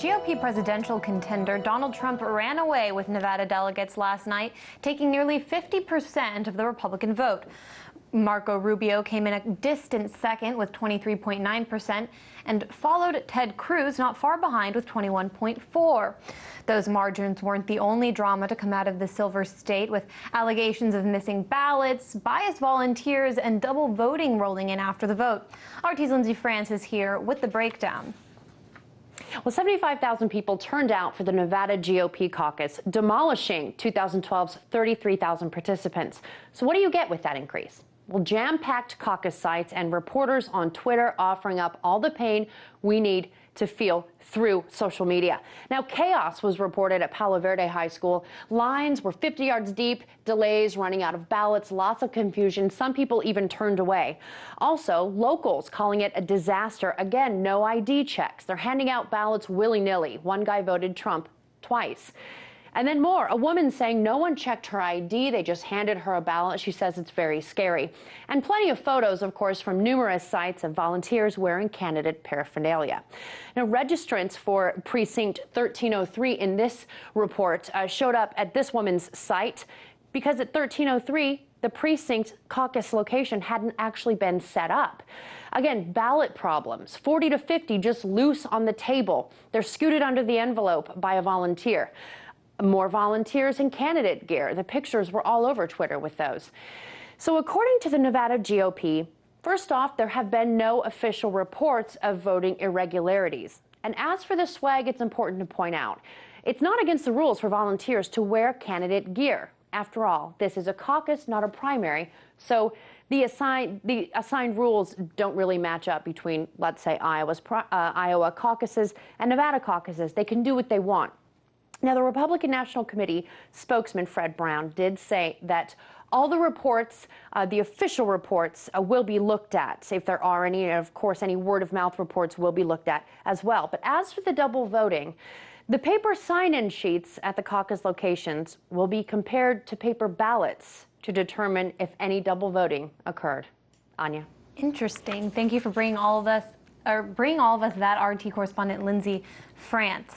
GOP presidential contender Donald Trump ran away with Nevada delegates last night, taking nearly 50% of the Republican vote. Marco Rubio came in a distant second with 23.9% and followed Ted Cruz not far behind with 21.4%. Those margins weren't the only drama to come out of the Silver State, with allegations of missing ballots, biased volunteers, and double voting rolling in after the vote. RT's Lindsay France is here with the breakdown. Well, 75,000 people turned out for the Nevada GOP caucus, demolishing 2012's 33,000 participants. So what do you get with that increase? Well, jam-packed caucus sites and reporters on Twitter offering up all the pain we need to feel through social media. Now, chaos was reported at Palo Verde High School. Lines were 50 yards deep, delays, running out of ballots, lots of confusion. Some people even turned away. Also, locals calling it a disaster. Again, no ID checks. They're handing out ballots willy-nilly. One guy voted Trump twice. And then more, a woman saying no one checked her ID, they just handed her a ballot. She says it's very scary. And plenty of photos, of course, from numerous sites of volunteers wearing candidate paraphernalia. Now, registrants for precinct 1303 in this report showed up at this woman's site because at 1303, the precinct caucus location hadn't actually been set up. Again, ballot problems, 40 to 50 just loose on the table. They're scooted under the envelope by a volunteer. More volunteers in candidate gear. The pictures were all over Twitter with those. So according to the Nevada GOP, first off, there have been no official reports of voting irregularities. And as for the swag, it's important to point out, it's not against the rules for volunteers to wear candidate gear. After all, this is a caucus, not a primary, so the assigned rules don't really match up between, let's say, Iowa caucuses and Nevada caucuses. They can do what they want. Now, the Republican National Committee spokesman Fred Brown did say that all the reports, the official reports, will be looked at, if there are any, and of course any word-of-mouth reports will be looked at as well. But as for the double voting, the paper sign-in sheets at the caucus locations will be compared to paper ballots to determine if any double voting occurred. Anya. Interesting. Thank you for bringing all of us that RT correspondent Lindsay France.